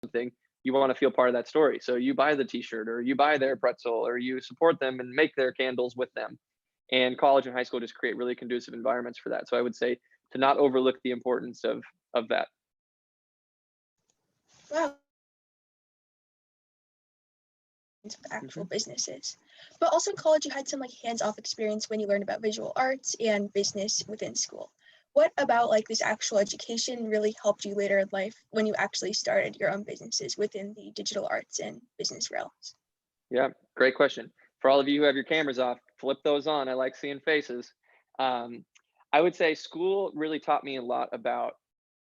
something, you want to feel part of that story. So you buy the t-shirt or you buy their pretzel or you support them and make their candles with them. And college and high school just create really conducive environments for that. So I would say to not overlook the importance of that. Wow. With actual businesses. But also in college, you had some like hands-off experience when you learned about visual arts and business within school. What about like this actual education really helped you later in life when you actually started your own businesses within the digital arts and business realms? Yeah, great question. For all of you who have your cameras off, flip those on. I like seeing faces. Um, I would say school really taught me a lot about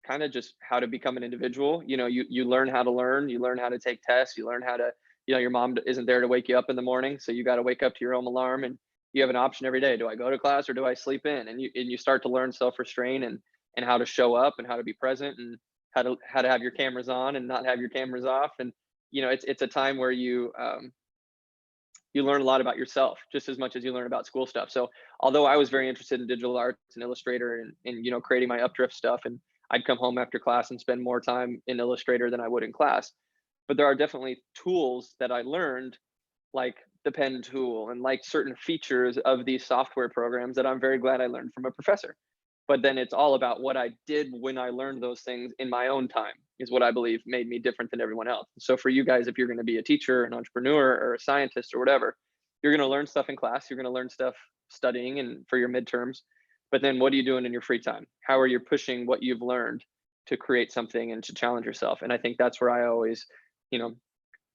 kind of just how to become an individual. You learn how to learn, you learn how to take tests, you learn how to, your mom isn't there to wake you up in the morning, so you got to wake up to your own alarm, and you have an option every day. Do I go to class or do I sleep in? And you start to learn self-restraint and how to show up and how to be present and how to have your cameras on and not have your cameras off. And it's a time where you learn a lot about yourself just as much as you learn about school stuff. So although I was very interested in digital arts and Illustrator and creating my Updrift stuff, and I'd come home after class and spend more time in Illustrator than I would in class. But there are definitely tools that I learned, like the pen tool and like certain features of these software programs that I'm very glad I learned from a professor. But then it's all about what I did when I learned those things in my own time is what I believe made me different than everyone else. So for you guys, if you're going to be a teacher, an entrepreneur, or a scientist or whatever, you're going to learn stuff in class. You're going to learn stuff studying and for your midterms. But then what are you doing in your free time? How are you pushing what you've learned to create something and to challenge yourself? And I think that's where I always,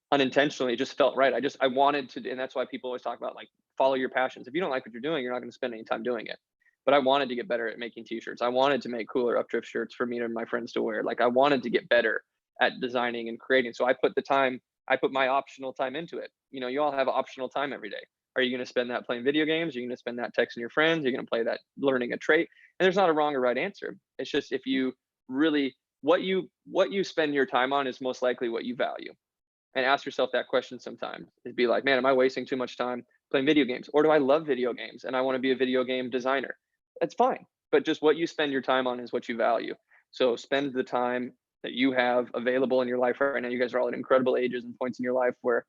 unintentionally just felt right. I wanted to, and that's why people always talk about like follow your passions. If you don't like what you're doing, you're not going to spend any time doing it. But I wanted to get better at making t-shirts. I wanted to make cooler Updrift shirts for me and my friends to wear. Like I wanted to get better at designing and creating. So I put my optional time into it. You all have optional time every day. Are you going to spend that playing video games? Are you going to spend that texting your friends? Are you going to play that learning a trait? And there's not a wrong or right answer. It's just if you really what you spend your time on is most likely what you value. And ask yourself that question sometimes. Is be like, man, am I wasting too much time playing video games? Or do I love video games and I want to be a video game designer? That's fine. But just what you spend your time on is what you value. So spend the time that you have available in your life right now. You guys are all at incredible ages and points in your life where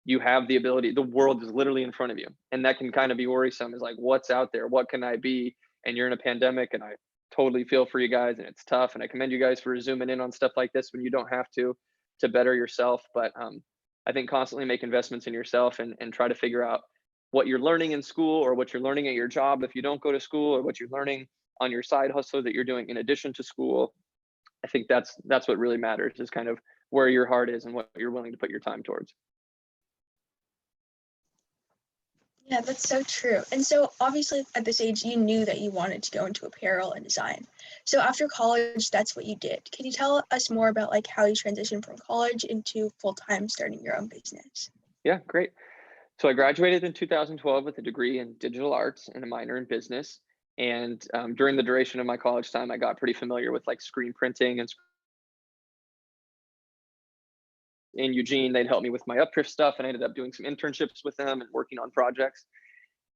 you have the ability, the world is literally in front of you. And that can kind of be worrisome, is like, what's out there? What can I be? And you're in a pandemic, and I totally feel for you guys, and it's tough. And I commend you guys for zooming in on stuff like this when you don't have to better yourself. But I think constantly make investments in yourself and try to figure out what you're learning in school or what you're learning at your job if you don't go to school, or what you're learning on your side hustle that you're doing in addition to school. I think that's what really matters, is kind of where your heart is and what you're willing to put your time towards. Yeah, that's so true. And so obviously at this age, you knew that you wanted to go into apparel and design. So after college, that's what you did. Can you tell us more about like how you transitioned from college into full-time starting your own business? Yeah, great. So I graduated in 2012 with a degree in digital arts and a minor in business. And during the duration of my college time, I got pretty familiar with like screen printing. And in Eugene, they'd help me with my Updrift stuff, and I ended up doing some internships with them and working on projects.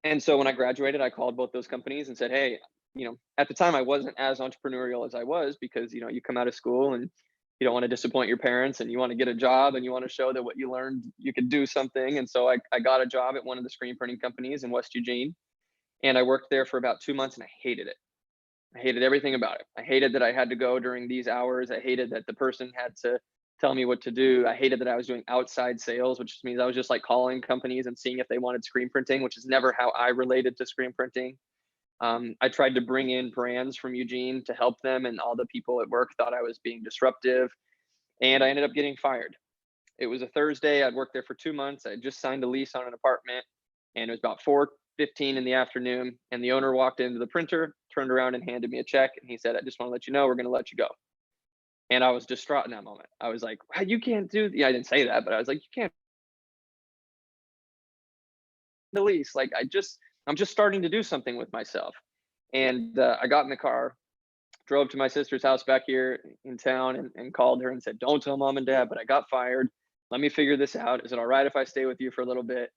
And so when I graduated, I called both those companies and said, hey, at the time I wasn't as entrepreneurial as I was, because, you come out of school and you don't want to disappoint your parents and you want to get a job and you want to show that what you learned, you could do something. And so I got a job at one of the screen printing companies in West Eugene. And I worked there for about 2 months and I hated it. I hated everything about it. I hated that I had to go during these hours. I hated that the person had to tell me what to do. I hated that I was doing outside sales, which means I was just like calling companies and seeing if they wanted screen printing, which is never how I related to screen printing. I tried to bring in brands from Eugene to help them, and all the people at work thought I was being disruptive, and I ended up getting fired. It was a Thursday. I'd worked there for 2 months. I just signed a lease on an apartment, and it was about 4:15 in the afternoon, and the owner walked into the printer, turned around and handed me a check, and he said, I just want to let you know we're going to let you go. And I was distraught in that moment. I was like, you can't do, I didn't say that, but I was like, you can't the lease. Like, I'm just starting to do something with myself. And I got in the car, drove to my sister's house back here in town, and called her and said, don't tell mom and dad, but I got fired. Let me figure this out. Is it all right if I stay with you for a little bit?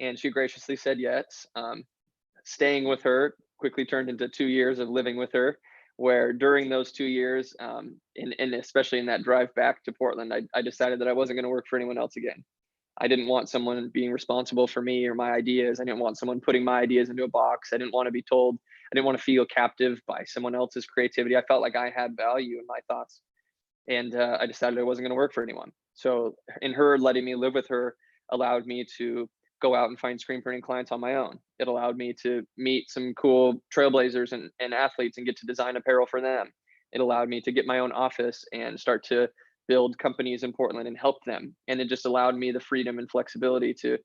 And she graciously said yes. Staying with her quickly turned into 2 years of living with her, where during those 2 years, and especially in that drive back to Portland, I decided that I wasn't going to work for anyone else again. I didn't want someone being responsible for me or my ideas. I didn't want someone putting my ideas into a box. I didn't want to be told, I didn't want to feel captive by someone else's creativity. I felt like I had value in my thoughts. And I decided I wasn't going to work for anyone. So, in her letting me live with her allowed me to go out and find screen printing clients on my own. It allowed me to meet some cool trailblazers and athletes and get to design apparel for them. It allowed me to get my own office and start to build companies in Portland and help them. And it just allowed me the freedom and flexibility to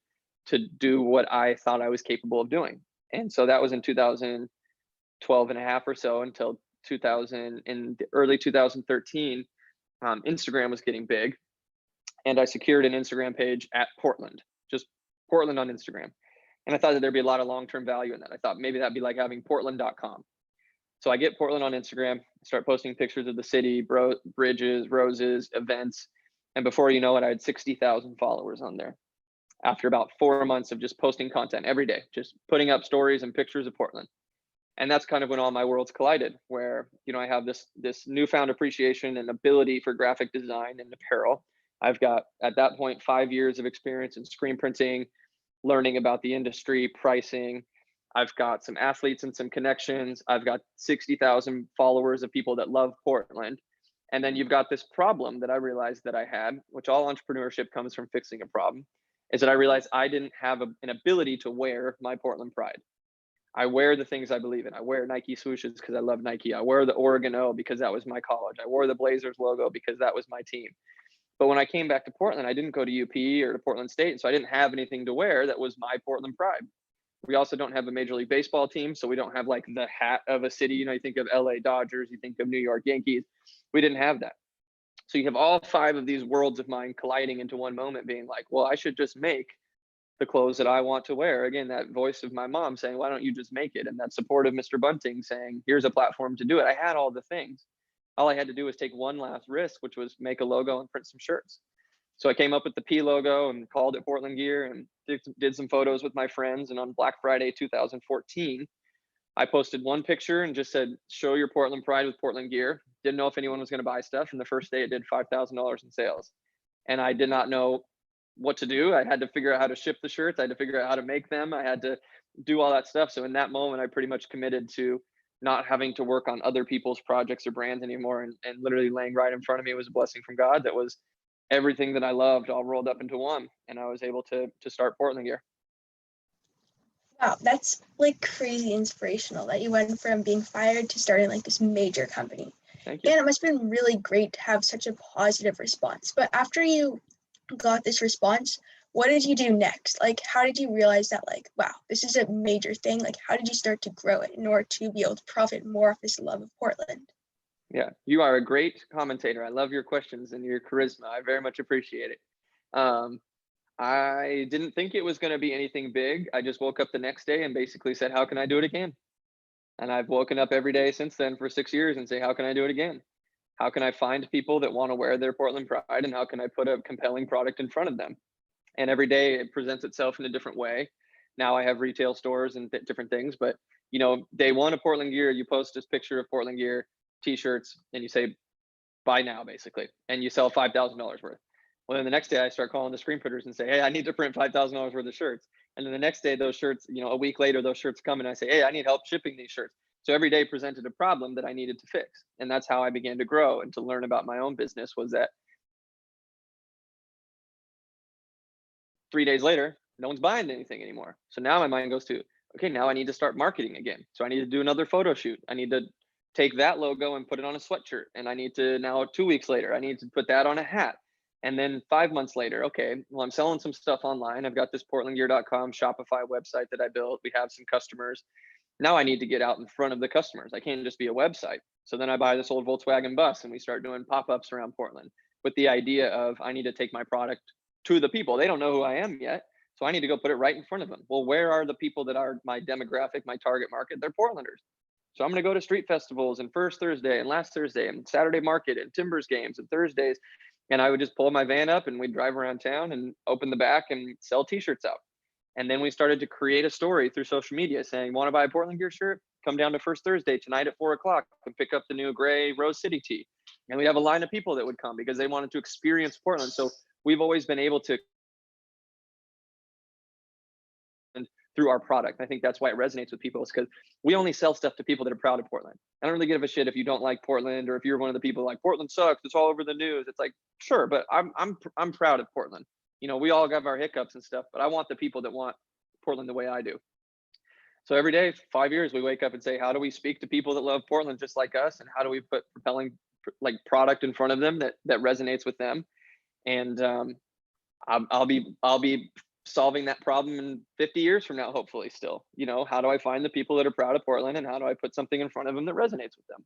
do what I thought I was capable of doing. And so that was in 2012 and a half or so until 2000 in the early 2013. Instagram was getting big, and I secured an Instagram page at Portland, just Portland on Instagram. And I thought that there'd be a lot of long-term value in that. I thought maybe that'd be like having Portland.com. So I get Portland on Instagram, start posting pictures of the city, bridges, roses, events. And before you know it, I had 60,000 followers on there after about 4 months of just posting content every day, just putting up stories and pictures of Portland. And that's kind of when all my worlds collided, where, I have this newfound appreciation and ability for graphic design and apparel. I've got, at that point, 5 years of experience in screen printing, learning about the industry, pricing. I've got some athletes and some connections. I've got 60,000 followers of people that love Portland. And then you've got this problem that I realized that I had, which all entrepreneurship comes from fixing a problem, is that I realized I didn't have an ability to wear my Portland pride. I wear the things I believe in. I wear Nike swooshes because I love Nike. I wear the Oregon O because that was my college. I wore the Blazers logo because that was my team. But when I came back to Portland, I didn't go to UP or to Portland State. So I didn't have anything to wear that was my Portland pride. We also don't have a Major League Baseball team. So we don't have like the hat of a city. You think of LA Dodgers, you think of New York Yankees. We didn't have that. So you have all 5 of these worlds of mine colliding into one moment, being like, well, I should just make the clothes that I want to wear. Again, that voice of my mom saying, why don't you just make it? And that support of Mr. Bunting saying, here's a platform to do it. I had all the things. All I had to do was take one last risk, which was make a logo and print some shirts. So I came up with the P logo and called it Portland Gear and did some photos with my friends. And on Black Friday 2014, I posted one picture and just said, show your Portland pride with Portland Gear. Didn't know if anyone was going to buy stuff. And the first day it did $5,000 in sales. And I did not know what to do. I had to figure out how to ship the shirts. I had to figure out how to make them. I had to do all that stuff. So in that moment, I pretty much committed to not having to work on other people's projects or brands anymore. And literally laying right in front of me was a blessing from God. That was everything that I loved all rolled up into one. And I was able to start Portland Gear. Wow, that's like crazy inspirational that you went from being fired to starting like this major company. Thank you. And it must have been really great to have such a positive response. But after you got this response, what did you do next? Like, how did you realize that, like, wow, this is a major thing? Like, how did you start to grow it in order to be able to profit more off this love of Portland? Yeah, you are a great commentator. I love your questions and your charisma. I very much appreciate it. I didn't think it was going to be anything big. I just woke up the next day and basically said, how can I do it again? And I've woken up every day since then for 6 years and say, how can I do it again? How can I find people that want to wear their Portland pride, and how can I put a compelling product in front of them? And every day it presents itself in a different way. Now I have retail stores and different things, but day one of Portland Gear, you post this picture of Portland Gear t-shirts and you say, buy now, basically, and you sell $5,000 worth. Well, then the next day I start calling the screen printers and say, hey, I need to print $5,000 worth of shirts. And then the next day, those shirts, a week later, those shirts come and I say, hey, I need help shipping these shirts. So every day presented a problem that I needed to fix. And that's how I began to grow and to learn about my own business. Was that 3 days later, no one's buying anything anymore. So now my mind goes to, okay, now I need to start marketing again. So I need to do another photo shoot. I need to take that logo and put it on a sweatshirt. And I need to now 2 weeks later, I need to put that on a hat. And then 5 months later, okay, well, I'm selling some stuff online. I've got this portlandgear.com Shopify website that I built. We have some customers. Now I need to get out in front of the customers. I can't just be a website. So then I buy this old Volkswagen bus and we start doing pop-ups around Portland with the idea of I need to take my product to the people. They don't know who I am yet. So I need to go put it right in front of them. Well, where are the people that are my demographic, my target market? They're Portlanders. So I'm going to go to street festivals and First Thursday and Last Thursday and Saturday market and Timbers games and Thursdays. And I would just pull my van up and we'd drive around town and open the back and sell t-shirts out. And then we started to create a story through social media saying, want to buy a Portland Gear shirt? come down to First Thursday tonight at 4 o'clock and pick up the new gray Rose City tee. And we'd have a line of people that would come because they wanted to experience Portland. So we've always been able to, through our product. I think that's why it resonates with people, is because we only sell stuff to people that are proud of Portland. I don't really give a shit if you don't like Portland, or if you're one of the people like Portland sucks, it's all over the news. It's like, sure, but I'm proud of Portland. You know, we all have our hiccups and stuff, but I want the people that want Portland the way I do. So every day, 5 years, we wake up and say, how do we speak to people that love Portland just like us, and how do we put propelling like product in front of them that resonates with them? And I'll be solving that problem in 50 years from now, hopefully. Still, you know, how do I find the people that are proud of Portland, and how do I put something in front of them that resonates with them?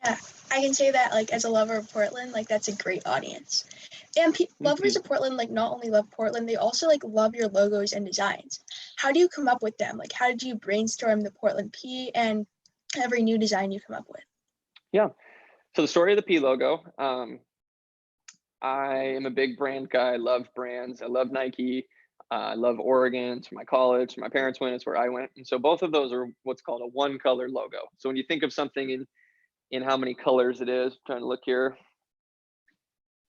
Yeah, I can say that, like, as a lover of Portland, like, that's a great audience. And lovers of Portland, like, not only love Portland, they also, like, love your logos and designs. How do you come up with them? Like, how did you brainstorm the Portland P and every new design you come up with? Yeah. So the story of the P logo, I am a big brand guy. I love brands. I love Nike. I love Oregon. It's my college. My parents went. It's where I went. And so both of those are what's called a one color logo. So when you think of something in how many colors it is, I'm trying to look here.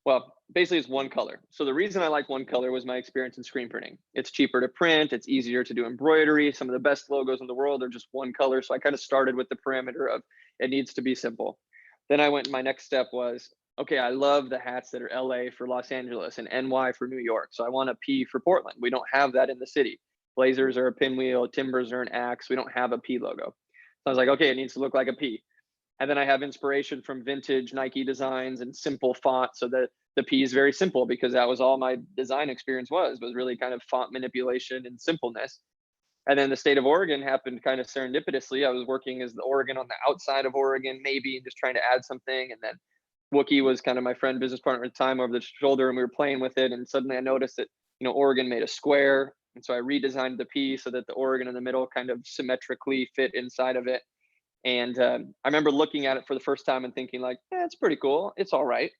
Well, basically it's one color. So the reason I like one color was my experience in screen printing. It's cheaper to print. It's easier to do embroidery. Some of the best logos in the world are just one color. So I kind of started with the parameter of it needs to be simple. Then I went, my next step was, okay, I love the hats that are LA for Los Angeles and NY for New York. So I want a P for Portland. We don't have that in the city. Blazers are a pinwheel, Timbers are an axe. We don't have a P logo. So I was like, okay, it needs to look like a P. And then I have inspiration from vintage Nike designs and simple font, so that the P is very simple, because that was all my design experience was really kind of font manipulation and simpleness. And then the state of Oregon happened kind of serendipitously. I was working as the Oregon on the outside of Oregon, maybe, and just trying to add something. And then Wookie was kind of my friend, business partner at the time, over the shoulder, and we were playing with it. And suddenly I noticed that, you know, Oregon made a square. And so I redesigned the P so that the Oregon in the middle kind of symmetrically fit inside of it. And I remember looking at it for the first time and thinking like, yeah, it's pretty cool. It's all right.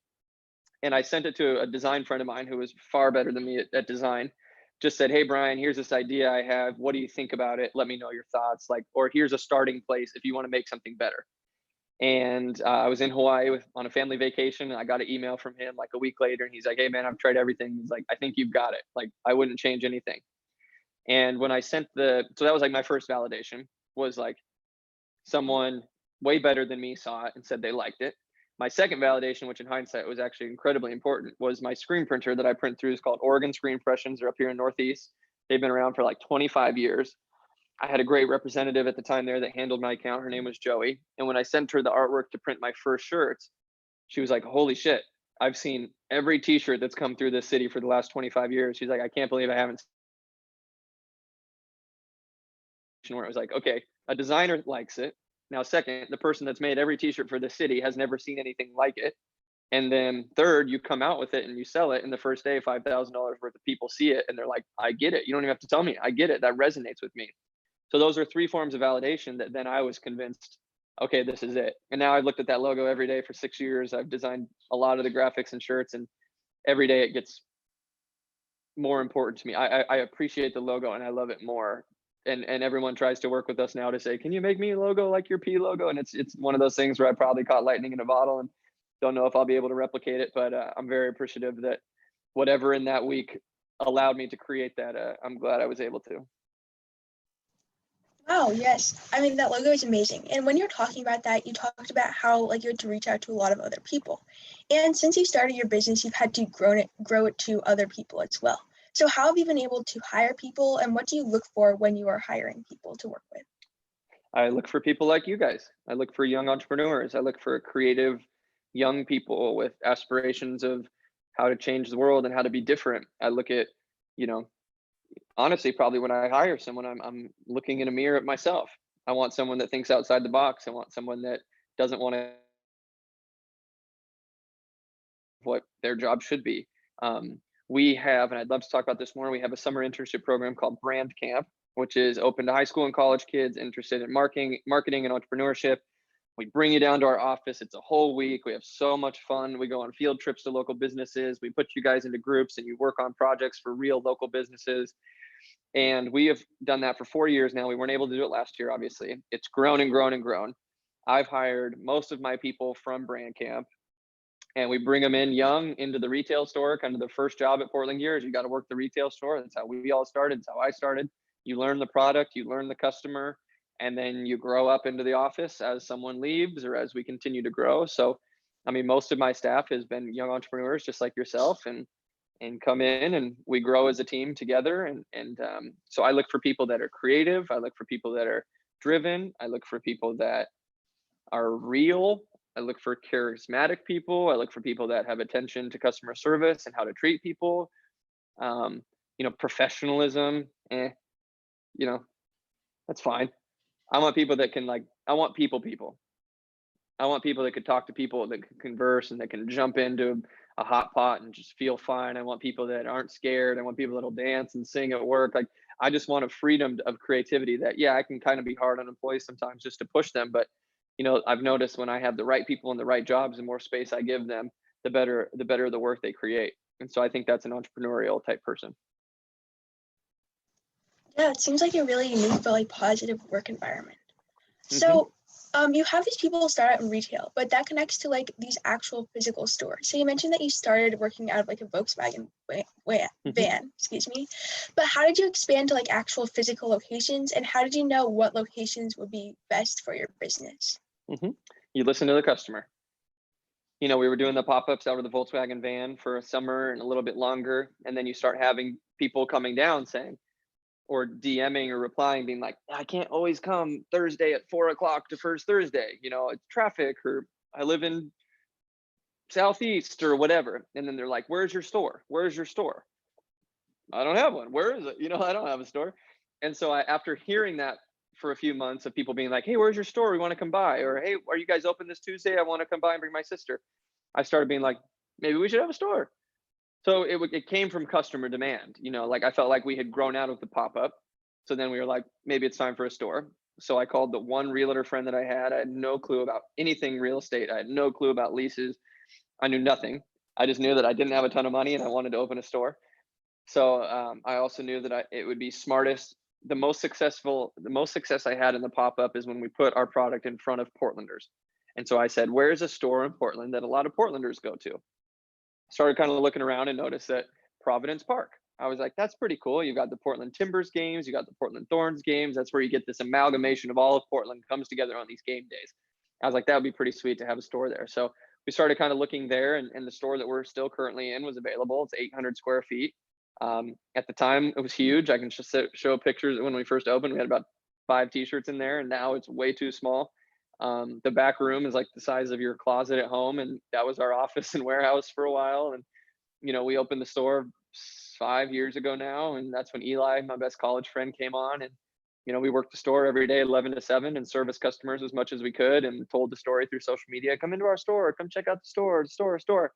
And I sent it to a design friend of mine who was far better than me at design. Just said, hey, Brian, here's this idea I have. What do you think about it? Let me know your thoughts. Like, or here's a starting place if you want to make something better. And I was in Hawaii on a family vacation, and I got an email from him like a week later. And he's like, hey, man, I've tried everything. He's like, I think you've got it. Like, I wouldn't change anything. And when I sent so that was like my first validation, was like someone way better than me saw it and said they liked it. My second validation, which in hindsight was actually incredibly important, was my screen printer that I print through is called Oregon Screen Impressions. They're up here in Northeast. They've been around for like 25 years. I had a great representative at the time there that handled my account. Her name was Joey. And when I sent her the artwork to print my first shirts, she was like, holy shit, I've seen every t-shirt that's come through this city for the last 25 years. She's like, I can't believe I haven't. Where it was like, okay, a designer likes it. Now, second, the person that's made every t-shirt for the city has never seen anything like it. And then third, you come out with it and you sell it, and the first day, $5,000 worth of people see it and they're like, I get it. You don't even have to tell me. I get it. That resonates with me. So those are three forms of validation that then I was convinced, okay, this is it. And now I've looked at that logo every day for 6 years. I've designed a lot of the graphics and shirts, and every day it gets more important to me. I appreciate the logo and I love it more. And everyone tries to work with us now to say, can you make me a logo like your P logo? And it's one of those things where I probably caught lightning in a bottle and don't know if I'll be able to replicate it, but I'm very appreciative that whatever in that week allowed me to create that. I'm glad I was able to. Wow, yes. I mean, that logo is amazing. And when you're talking about that, you talked about how like you had to reach out to a lot of other people. And since you started your business, you've had to grow it to other people as well. So how have you been able to hire people, and what do you look for when you are hiring people to work with? I look for people like you guys. I look for young entrepreneurs. I look for creative young people with aspirations of how to change the world and how to be different. I look at, you know, honestly, probably when I hire someone, I'm looking in a mirror at myself. I want someone that thinks outside the box. I want someone that doesn't want to what their job should be. We have, and I'd love to talk about this more, we have a summer internship program called Brand Camp, which is open to high school and college kids interested in marketing and entrepreneurship. We bring you down to our office. It's a whole week. We have so much fun. We go on field trips to local businesses. We put you guys into groups and you work on projects for real local businesses. And we have done that for 4 years now. We weren't able to do it last year, obviously. It's grown and grown and grown. I've hired most of my people from brand camp, and we bring them in young into the retail store. Kind of the first job at Portland Gear is you got to work the retail store. That's how we all started. That's how I started. You learn the product, you learn the customer, and then you grow up into the office as someone leaves or as we continue to grow. So, I mean, most of my staff has been young entrepreneurs just like yourself, and come in and we grow as a team together. And so I look for people that are creative. I look for people that are driven. I look for people that are real. I look for charismatic people. I look for people that have attention to customer service and how to treat people. Professionalism, that's fine. I want people that can I want people. I want people that could talk to people, that can converse, and that can jump into a hot pot and just feel fine. I want people that aren't scared. I want people that'll dance and sing at work. Like, I just want a freedom of creativity that, yeah, I can kind of be hard on employees sometimes just to push them. But, I've noticed when I have the right people in the right jobs, the more space I give them, the better the work they create. And so I think that's an entrepreneurial type person. Yeah, it seems like a really unique but like positive work environment. Mm-hmm. So you have these people start out in retail, but that connects to like these actual physical stores. So you mentioned that you started working out of like a Volkswagen van, excuse me. But how did you expand to like actual physical locations, and how did you know what locations would be best for your business? Mm-hmm. You listen to the customer. We were doing the pop-ups out of the Volkswagen van for a summer and a little bit longer. And then you start having people coming down saying, or DMing or replying, being like, I can't always come Thursday at 4:00 to First Thursday. It's traffic, or I live in Southeast or whatever. And then they're like, where's your store? Where's your store? I don't have one. Where is it? I don't have a store. And so after hearing that for a few months of people being like, hey, where's your store? We want to come by. Or, hey, are you guys open this Tuesday? I want to come by and bring my sister. I started being like, maybe we should have a store. So it came from customer demand. I felt like we had grown out of the pop-up. So then we were like, maybe it's time for a store. So I called the one realtor friend that I had. I had no clue about anything real estate. I had no clue about leases. I knew nothing. I just knew that I didn't have a ton of money and I wanted to open a store. So I also knew that it would be smartest. The most success I had in the pop-up is when we put our product in front of Portlanders. And so I said, where's a store in Portland that a lot of Portlanders go to? Started kind of looking around and noticed that Providence Park. I was like, that's pretty cool. You got the Portland Timbers games, you got the Portland Thorns games. That's where you get this amalgamation of all of Portland comes together on these game days. I was like, that would be pretty sweet to have a store there. So we started kind of looking there, and the store that we're still currently in was available. It's 800 square feet. At the time, it was huge. I can just show pictures. When we first opened, we had about 5 t-shirts in there, and now it's way too small. The back room is like the size of your closet at home, and that was our office and warehouse for a while. And we opened the store 5 years ago now, and that's when Eli, my best college friend, came on. And we worked the store every day 11 to 7 and service customers as much as we could, and told the story through social media. Come into our store, come check out the store.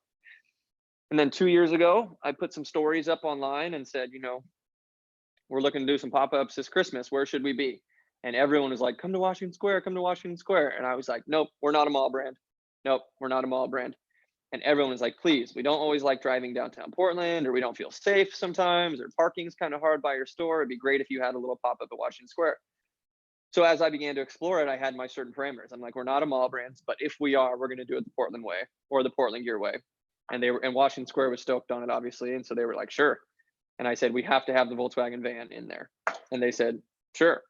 And then 2 years ago, I put some stories up online and said, we're looking to do some pop-ups this Christmas. Where should we be? And everyone was like, come to Washington Square, come to Washington Square. And I was like, nope, we're not a mall brand. Nope, we're not a mall brand. And everyone was like, please, we don't always like driving downtown Portland, or we don't feel safe sometimes, or parking's kind of hard by your store. It'd be great if you had a little pop-up at Washington Square. So as I began to explore it, I had my certain parameters. I'm like, we're not a mall brand, but if we are, we're going to do it the Portland way, or the Portland Gear way. And Washington Square was stoked on it, obviously. And so they were like, sure. And I said, we have to have the Volkswagen van in there. And they said, sure.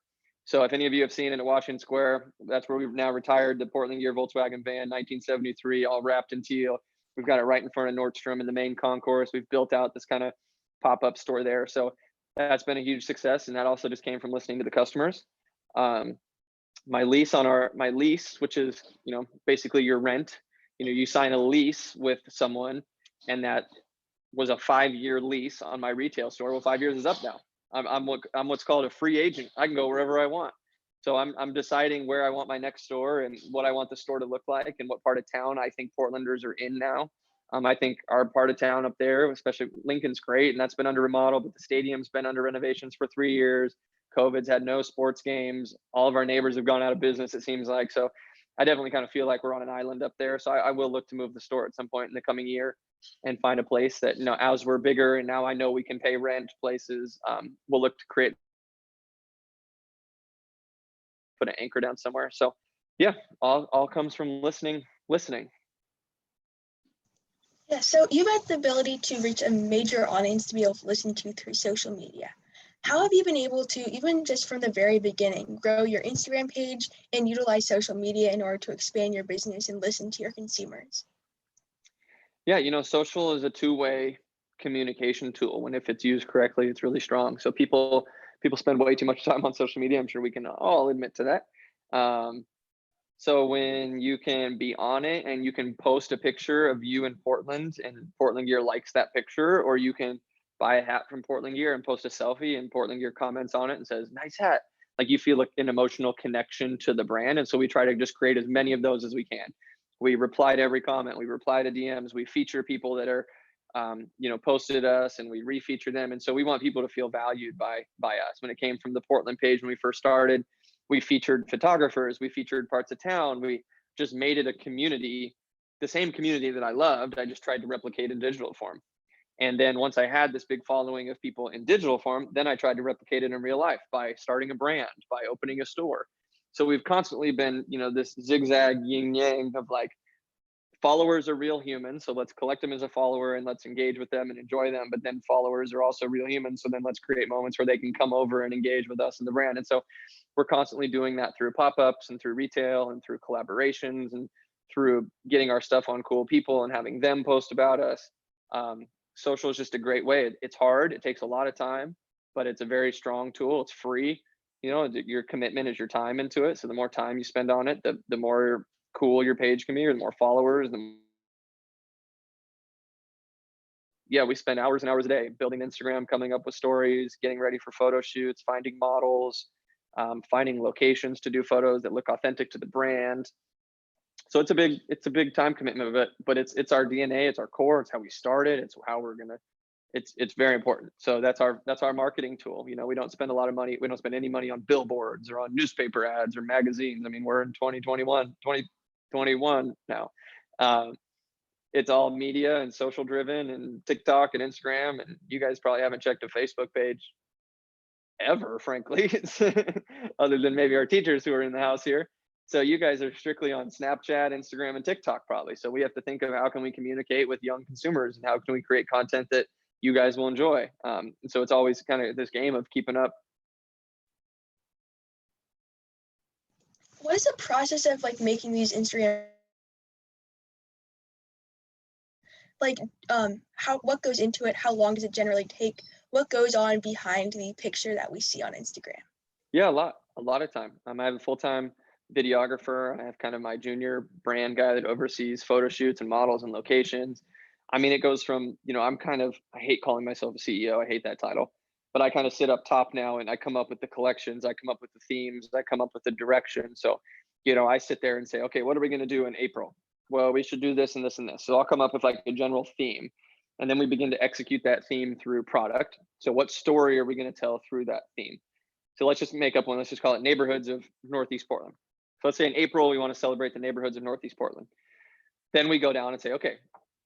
So if any of you have seen it at Washington Square, that's where we've now retired the Portland Gear Volkswagen van, 1973, all wrapped in teal. We've got it right in front of Nordstrom in the main concourse. We've built out this kind of pop-up store there. So that's been a huge success. And that also just came from listening to the customers. My lease, which is, basically your rent, you sign a lease with someone, and that was a 5-year lease on my retail store. Well, 5 years is up now. I'm what's called a free agent. I can go wherever I want. So I'm deciding where I want my next store and what I want the store to look like and what part of town I think Portlanders are in now. I think our part of town up there, especially Lincoln's great, and that's been under remodel, but the stadium's been under renovations for 3 years. COVID's had no sports games. All of our neighbors have gone out of business, it seems like. So I definitely kind of feel like we're on an island up there. So I will look to move the store at some point in the coming year and find a place that, you know, as we're bigger and now I know we can pay rent places, we'll look to create, put an anchor down somewhere. So yeah, all comes from listening. Yeah, so you've had the ability to reach a major audience to be able to listen to through social media. How have you been able to, even just from the very beginning, grow your Instagram page and utilize social media in order to expand your business and listen to your consumers? Yeah, you know, social is a two-way communication tool. When if it's used correctly, it's really strong. So people spend way too much time on social media. I'm sure we can all admit to that. So when you can be on it and you can post a picture of you in Portland and Portland Gear likes that picture, or you can buy a hat from Portland Gear and post a selfie and Portland Gear comments on it and says, nice hat. Like you feel like an emotional connection to the brand. And so we try to just create as many of those as we can. We reply to every comment, we reply to DMs, we feature people that are, you know, posted us and we refeature them. And so we want people to feel valued by us. When it came from the Portland page when we first started, we featured photographers, we featured parts of town, we just made it a community, the same community that I loved. I just tried to replicate in digital form. And then once I had this big following of people in digital form, then I tried to replicate it in real life by starting a brand, by opening a store. So we've constantly been, you know, this zigzag yin yang of like, followers are real humans, so let's collect them as a follower and let's engage with them and enjoy them. But then followers are also real humans, so then let's create moments where they can come over and engage with us and the brand. And so we're constantly doing that through pop-ups and through retail and through collaborations and through getting our stuff on cool people and having them post about us. Social is just a great way. It's hard, it takes a lot of time, but it's a very strong tool. It's free. You know, your commitment is your time into it. So the more time you spend on it, the more cool your page can be, or the more followers, yeah, we spend hours and hours a day building Instagram, coming up with stories, getting ready for photo shoots, finding models, finding locations to do photos that look authentic to the brand. So it's a big time commitment, but it's our DNA, it's our core, it's how we started, it's how we're gonna. It's very important. So that's our marketing tool. You know, we don't spend a lot of money. We don't spend any money on billboards or on newspaper ads or magazines. I mean, we're in 2021 now. It's all media and social driven and TikTok and Instagram. And you guys probably haven't checked a Facebook page ever, frankly, other than maybe our teachers who are in the house here. So you guys are strictly on Snapchat, Instagram, and TikTok probably. So we have to think of how can we communicate with young consumers and how can we create content that you guys will enjoy. And so it's always kind of this game of keeping up. What is the process of like making these Instagram, like what goes into it? How long does it generally take? What goes on behind the picture that we see on Instagram? Yeah, a lot of time. I have a full-time videographer. I have kind of my junior brand guy that oversees photo shoots and models and locations. I mean, it goes from, you know, I hate calling myself a CEO. I hate that title, but I kind of sit up top now and I come up with the collections, I come up with the themes, I come up with the direction. So, you know, I sit there and say, okay, what are we going to do in April? Well, we should do this and this and this. So I'll come up with like a general theme and then we begin to execute that theme through product. So what story are we going to tell through that theme? So let's just make up one. Let's just call it neighborhoods of Northeast Portland. So let's say in April, we want to celebrate the neighborhoods of Northeast Portland. Then we go down and say, okay,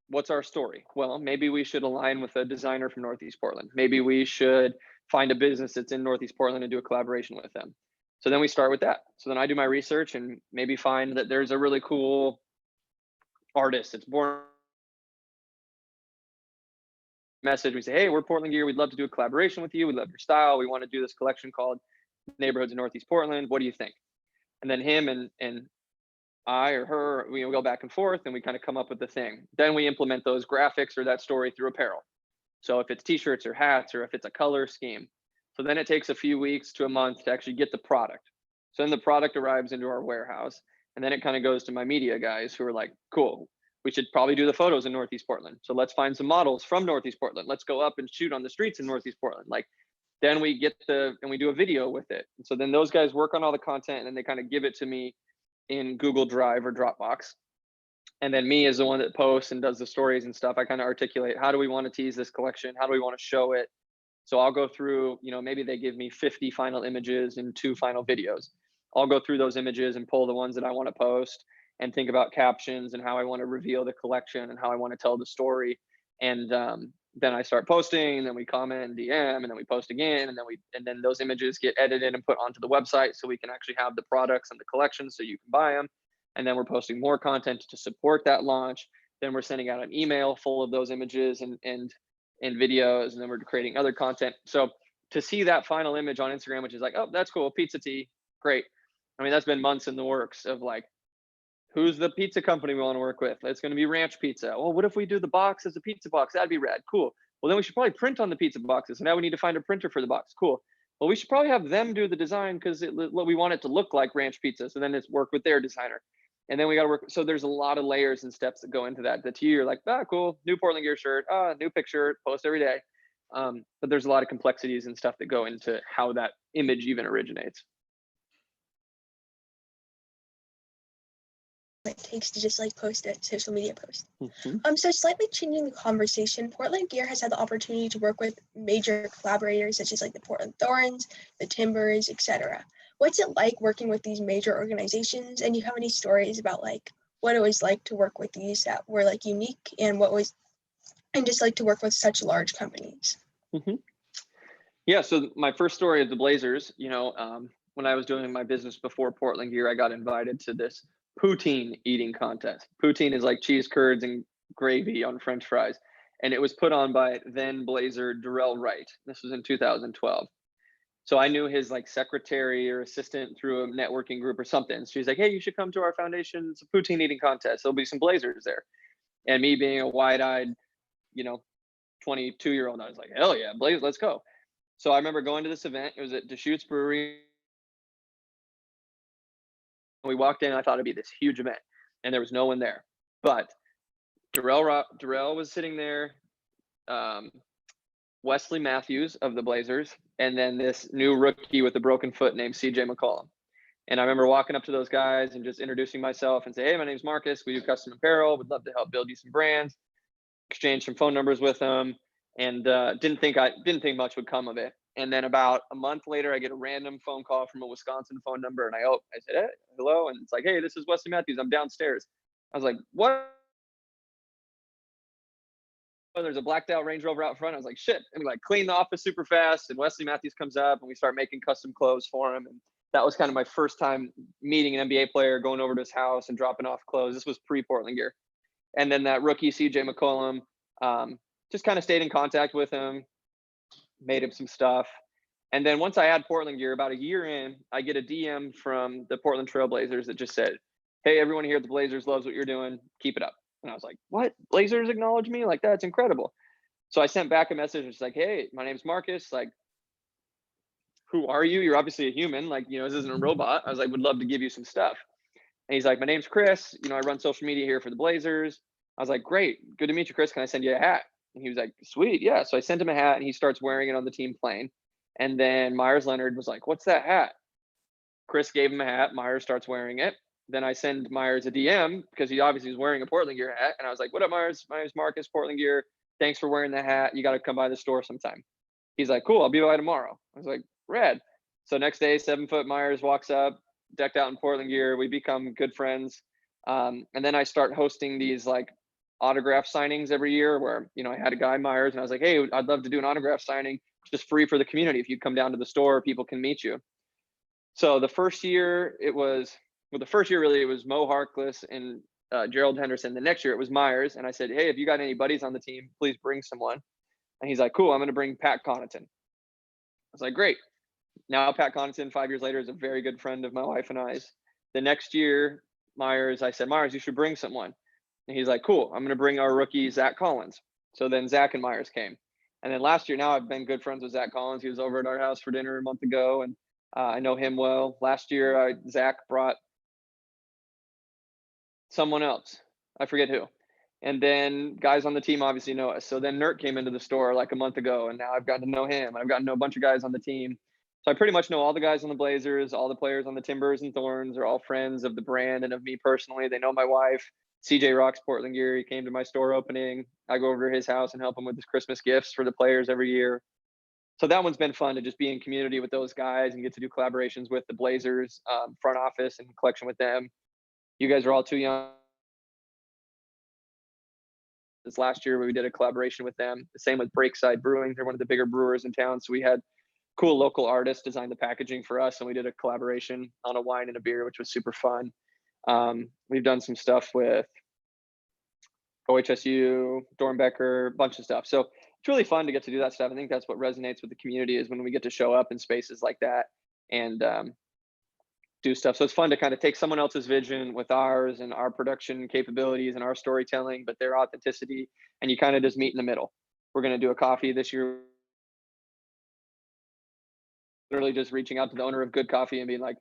what's our story? Well, maybe we should align with a designer from Northeast Portland. Maybe we should find a business that's in Northeast Portland and do a collaboration with them. So then we start with that. So then I do my research and maybe find that there's a really cool artist that's born message. We say, hey, we're Portland Gear. We'd love to do a collaboration with you. We love your style. We want to do this collection called Neighborhoods in Northeast Portland. What do you think? And then him and I or her, we go back and forth and we kind of come up with the thing. Then we implement those graphics or that story through apparel. So if it's t-shirts or hats or if it's a color scheme. So then it takes a few weeks to a month to actually get the product. So then the product arrives into our warehouse and then it kind of goes to my media guys who are like, cool, we should probably do the photos in Northeast Portland. So let's find some models from Northeast Portland. Let's go up and shoot on the streets in Northeast Portland. Like, then we get and we do a video with it. And so then those guys work on all the content and then they kind of give it to me in Google Drive or Dropbox. And then me as the one that posts and does the stories and stuff, I kind of articulate, how do we want to tease this collection? How do we want to show it? So I'll go through, you know, maybe they give me 50 final images and 2 final videos. I'll go through those images and pull the ones that I want to post and think about captions and how I want to reveal the collection and how I want to tell the story. And then I start posting, and then we comment and DM, and then we post again, and then those images get edited and put onto the website so we can actually have the products and the collection so you can buy them. And then we're posting more content to support that launch. Then we're sending out an email full of those images and videos, and then we're creating other content. So to see that final image on Instagram, which is like, oh, that's cool, pizza tea, great. I mean, that's been months in the works of like, who's the pizza company we want to work with? It's going to be Ranch Pizza. Well, what if we do the box as a pizza box? That'd be rad. Cool. Well, then we should probably print on the pizza boxes. So now we need to find a printer for the box. Cool. Well, we should probably have them do the design because we want it to look like Ranch Pizza. So then it's work with their designer. And then we got to work. So there's a lot of layers and steps that go into that. The tea, you're like, cool, new Portland Gear shirt, new picture, post every day. But there's a lot of complexities and stuff that go into how that image even originates. It takes to just like post a social media post. Mm-hmm. So slightly changing the conversation, Portland Gear has had the opportunity to work with major collaborators such as like the Portland Thorns, the Timbers, etc. What's it like working with these major organizations? And do you have any stories about like what it was like to work with these that were like unique, and just like to work with such large companies? Mm-hmm. Yeah, so my first story of the Blazers, when I was doing my business before Portland Gear, I got invited to this poutine eating contest. Poutine is like cheese curds and gravy on French fries. And it was put on by then Blazer Darrell Wright. This was in 2012. So I knew his like secretary or assistant through a networking group or something. She's like, hey, you should come to our foundation's poutine eating contest. There'll be some Blazers there. And me being a wide-eyed, 22-year-old, I was like, hell yeah, Blaze, let's go. So I remember going to this event. It was at Deschutes Brewery. We walked in, and I thought it'd be this huge event, and there was no one there. But Darrell was sitting there, Wesley Matthews of the Blazers, and then this new rookie with a broken foot named CJ McCollum. And I remember walking up to those guys and just introducing myself and say, hey, my name's Marcus. We do custom apparel. Would love to help build you some brands. Exchange some phone numbers with them, and didn't think much would come of it. And then about a month later, I get a random phone call from a Wisconsin phone number, and I said, hey, hello, and it's like, hey, this is Wesley Matthews. I'm downstairs. I was like, what? Oh, there's a blacked out Range Rover out front. I was like, shit. And we like clean the office super fast, and Wesley Matthews comes up, and we start making custom clothes for him. And that was kind of my first time meeting an NBA player, going over to his house and dropping off clothes. This was pre-Portland Gear. And then that rookie, CJ McCollum, just kind of stayed in contact with him, made him some stuff. And then once I had Portland Gear, about a year in, I get a DM from the Portland Trail Blazers that just said, hey, everyone here at the Blazers loves what you're doing. Keep it up. And I was like, what? Blazers acknowledge me? Like, that's incredible. So I sent back a message. It's like, hey, my name's Marcus. Like, who are you? You're obviously a human. Like, this isn't a robot. I was like, would love to give you some stuff. And he's like, my name's Chris. I run social media here for the Blazers. I was like, great. Good to meet you, Chris. Can I send you a hat? And he was like, sweet. Yeah. So I sent him a hat, and he starts wearing it on the team plane. And then Myers Leonard was like, what's that hat? Chris gave him a hat. Myers starts wearing it. Then I send Myers a DM because he obviously was wearing a Portland Gear hat. And I was like, what up, Myers? My name's Marcus, Portland Gear. Thanks for wearing the hat. You got to come by the store sometime. He's like, cool. I'll be by tomorrow. I was like, rad. So next day, 7-foot Myers walks up, decked out in Portland Gear. We become good friends. And then I start hosting these like autograph signings every year where, I had a guy, Myers, and I was like, hey, I'd love to do an autograph signing, just free for the community. If you come down to the store, people can meet you. So the first year it was Mo Harkless and Gerald Henderson. The next year it was Myers. And I said, hey, if you got any buddies on the team, please bring someone. And he's like, cool, I'm going to bring Pat Connaughton. I was like, great. Now Pat Connaughton, 5 years later, is a very good friend of my wife and I's. The next year, I said, Myers, you should bring someone. And he's like, cool, I'm going to bring our rookie, Zach Collins. So then Zach and Myers came. And then last year, now I've been good friends with Zach Collins. He was over at our house for dinner a month ago, and I know him well. Last year, Zach brought someone else. I forget who. And then guys on the team obviously know us. So then Nert came into the store like a month ago, and now I've gotten to know him. I've gotten to know a bunch of guys on the team. So I pretty much know all the guys on the Blazers, all the players on the Timbers and Thorns are all friends of the brand and of me personally. They know my wife. CJ rocks Portland Gear. He came to my store opening. I go over to his house and help him with his Christmas gifts for the players every year. So that one's been fun to just be in community with those guys and get to do collaborations with the Blazers front office and collection with them. You guys are all too young. This last year we did a collaboration with them. The same with Breakside Brewing. They're one of the bigger brewers in town. So we had cool local artists design the packaging for us, and we did a collaboration on a wine and a beer, which was super fun. We've done some stuff with OHSU, Dornbecker, a bunch of stuff. So it's really fun to get to do that stuff. I think that's what resonates with the community, is when we get to show up in spaces like that and do stuff. So it's fun to kind of take someone else's vision with ours and our production capabilities and our storytelling, but their authenticity, and you kind of just meet in the middle. We're going to do a coffee this year. Literally just reaching out to the owner of Good Coffee and being like,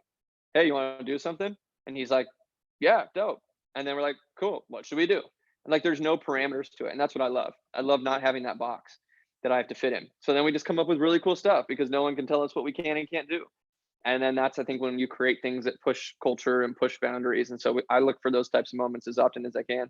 hey, you want to do something? And he's like, yeah, dope. And then we're like, cool, what should we do? And like, there's no parameters to it. And that's what I love. I love not having that box that I have to fit in. So then we just come up with really cool stuff because no one can tell us what we can and can't do. And then that's, I think, when you create things that push culture and push boundaries. And so I look for those types of moments as often as I can.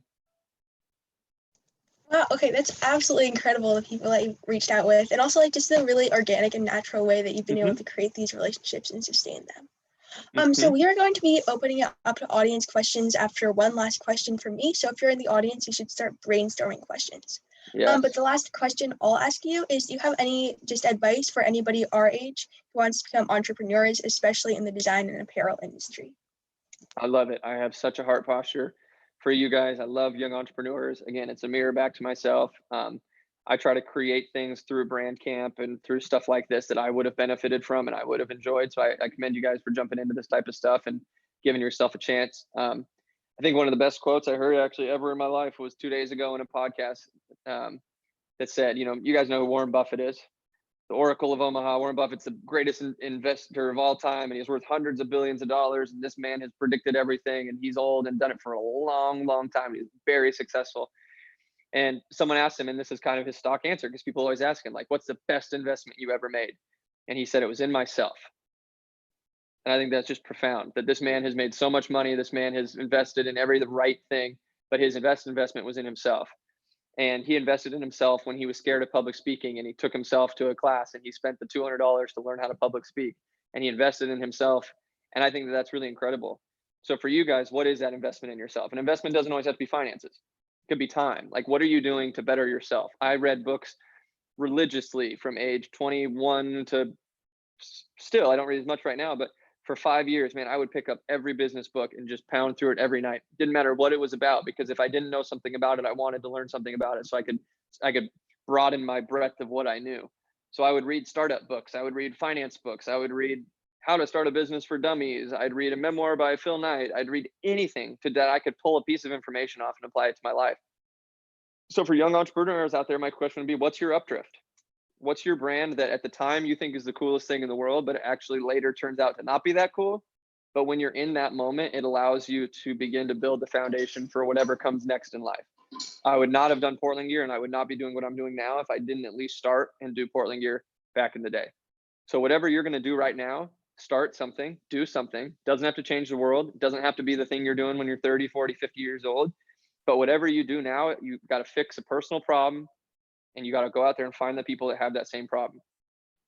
Wow, okay, that's absolutely incredible, the people that you reached out with, and also like just the really organic and natural way that you've been able to create these relationships and sustain them. So we are going to be opening it up to audience questions after one last question from me. So if you're in the audience, you should start brainstorming questions. Yes. But the last question I'll ask you is, do you have any just advice for anybody our age who wants to become entrepreneurs, especially in the design and apparel industry? I love it. I have such a heart posture for you guys. I love young entrepreneurs. Again, it's a mirror back to myself. I try to create things through brand camp and through stuff like this that I would have benefited from and I would have enjoyed. So I commend you guys for jumping into this type of stuff and giving yourself a chance. I think one of the best quotes I heard actually ever in my life was 2 days ago in a podcast that said, you know, you guys know who Warren Buffett is, the Oracle of Omaha. Warren Buffett's the greatest investor of all time, and he's worth hundreds of billions of dollars. And this man has predicted everything, and he's old and done it for a long, long time. He's very successful. And someone asked him, and this is kind of his stock answer, because people always ask him, like, what's the best investment you ever made? And he said, it was in myself. And I think that's just profound, that this man has made so much money. This man has invested in the right thing, but his investment was in himself. And he invested in himself when he was scared of public speaking, and he took himself to a class and he spent the $200 to learn how to public speak, and he invested in himself. And I think that that's really incredible. So for you guys, what is that investment in yourself? An investment doesn't always have to be finances. It could be time. Like, what are you doing to better yourself? I read books religiously from age 21 to still, I don't read as much right now, but for 5 years, man, I would pick up every business book and just pound through it every night. Didn't matter what it was about, because if I didn't know something about it, I wanted to learn something about it so I could broaden my breadth of what I knew. So I would read startup books, I would read finance books, I would read How to Start a Business for Dummies, I'd read a memoir by Phil Knight, I'd read anything that I could pull a piece of information off and apply it to my life. So for young entrepreneurs out there, my question would be, what's your updrift? What's your brand that at the time you think is the coolest thing in the world, but it actually later turns out to not be that cool? But when you're in that moment, it allows you to begin to build the foundation for whatever comes next in life. I would not have done Portland Gear, and I would not be doing what I'm doing now if I didn't at least start and do Portland Gear back in the day. So whatever you're going to do right now, start something, do something. Doesn't have to change the world. Doesn't have to be the thing you're doing when you're 30, 40, 50 years old. But whatever you do now, you've got to fix a personal problem, and you got to go out there and find the people that have that same problem.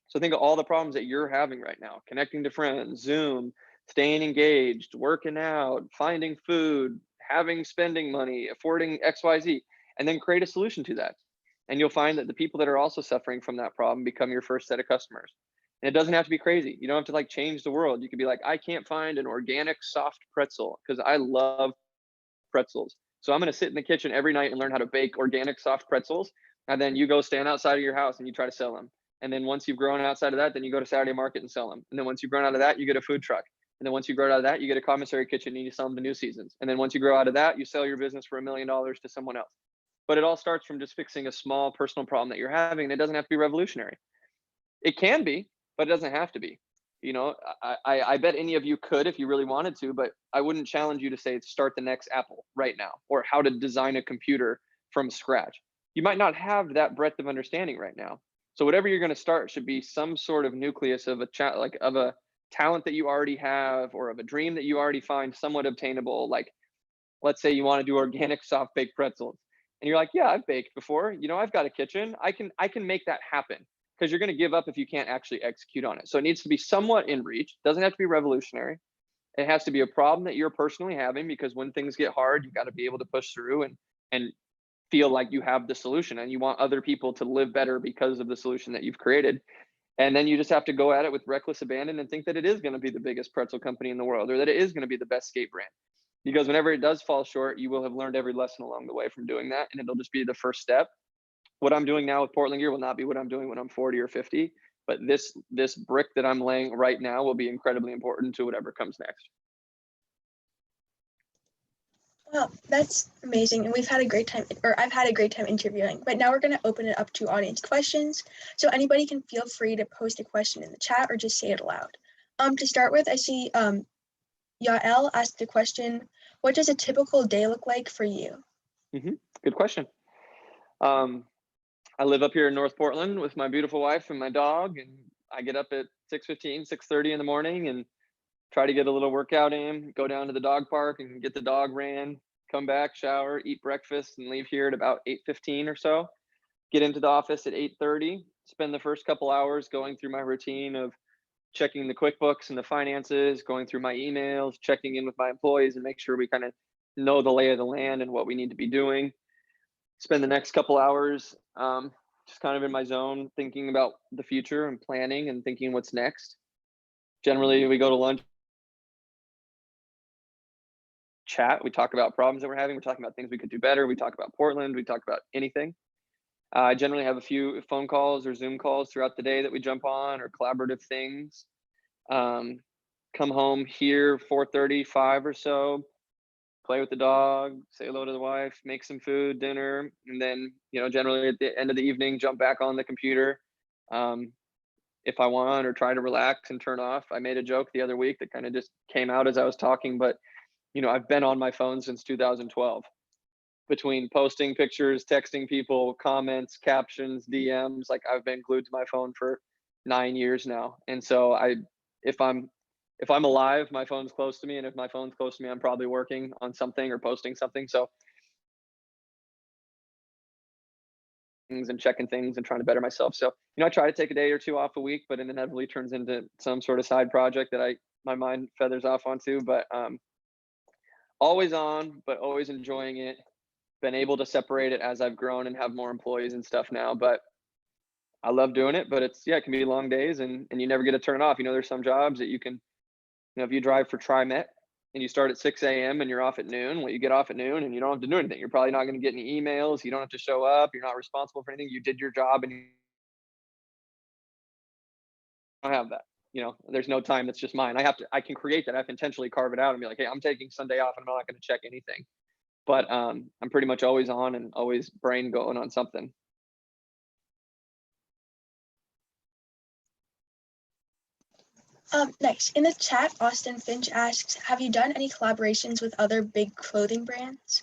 So think of all the problems that you're having right now: connecting to friends, Zoom, staying engaged, working out, finding food, spending money, affording XYZ, and then create a solution to that. And you'll find that the people that are also suffering from that problem become your first set of customers. And it doesn't have to be crazy. You don't have to like change the world. You could be like, I can't find an organic soft pretzel because I love pretzels. So I'm going to sit in the kitchen every night and learn how to bake organic soft pretzels. And then you go stand outside of your house and you try to sell them. And then once you've grown outside of that, then you go to Saturday market and sell them. And then once you've grown out of that, you get a food truck. And then once you grow out of that, you get a commissary kitchen and you sell them to New Seasons. And then once you grow out of that, you sell your business for $1 million to someone else. But it all starts from just fixing a small personal problem that you're having. And it doesn't have to be revolutionary. It can be, but it doesn't have to be. You know, I bet any of you could if you really wanted to, but I wouldn't challenge you to say start the next Apple right now, or how to design a computer from scratch. You might not have that breadth of understanding right now. So whatever you're going to start should be some sort of nucleus of a talent that you already have, or of a dream that you already find somewhat obtainable. Like, let's say you want to do organic soft baked pretzels, and you're like, yeah, I've baked before. You know, I've got a kitchen. I can make that happen. because you're going to give up if you can't actually execute on it. So it needs to be somewhat in reach. Doesn't have to be revolutionary. It has to be a problem that you're personally having, because when things get hard, you got to be able to push through and feel like you have the solution, and you want other people to live better because of the solution that you've created. And then you just have to go at it with reckless abandon and think that it is going to be the biggest pretzel company in the world, or that it is going to be the best skate brand. Because whenever it does fall short, you will have learned every lesson along the way from doing that, and it'll just be the first step. What I'm doing now with Portland Gear will not be what I'm doing when I'm 40 or 50, but this brick that I'm laying right now will be incredibly important to whatever comes next. Well, that's amazing. And we've had a great time, or I've had a great time interviewing, but now we're going to open it up to audience questions. So anybody can feel free to post a question in the chat or just say it aloud. To start with, I see Yael asked the question, what does a typical day look like for you? Good question. I live up here in North Portland with my beautiful wife and my dog, and I get up at 6:15, 6:30 in the morning and try to get a little workout in, go down to the dog park and get the dog ran, come back, shower, eat breakfast, and leave here at about 8:15 or so. Get into the office at 8:30, spend the first couple hours going through my routine of checking the QuickBooks and the finances, going through my emails, checking in with my employees and make sure we kind of know the lay of the land and what we need to be doing. Spend the next couple hours just kind of in my zone, thinking about the future and planning and thinking what's next. Generally, we go to lunch, chat, we talk about problems that we're having, we're talking about things we could do better, we talk about Portland, we talk about anything. I generally have a few phone calls or Zoom calls throughout the day that we jump on, or collaborative things. Come home here 4:30, 5 or so, play with the dog, say hello to the wife, make some food, dinner, and then, generally at the end of the evening, jump back on the computer if I want, or try to relax and turn off. I made a joke the other week that kind of just came out as I was talking, but I've been on my phone since 2012, between posting pictures, texting people, comments, captions, DMs. Like, I've been glued to my phone for 9 years now. And so if I'm alive, my phone's close to me, and if my phone's close to me, I'm probably working on something or posting something. So things and checking things and trying to better myself. So, I try to take a day or two off a week, but it inevitably turns into some sort of side project that my mind feathers off onto. But always on, but always enjoying it. Been able to separate it as I've grown and have more employees and stuff now, but I love doing it. But it can be long days, and you never get to turn off. There's some jobs that you can, if you drive for TriMet and you start at 6 a.m. and you're off at noon, well, you get off at noon and you don't have to do anything. You're probably not going to get any emails. You don't have to show up. You're not responsible for anything. You did your job, and you don't have that. There's no time that's just mine. I can create that. I have to intentionally carve it out and be like, hey, I'm taking Sunday off and I'm not going to check anything. But I'm pretty much always on and always brain going on something. Nice. In the chat, Austin Finch asks, have you done any collaborations with other big clothing brands?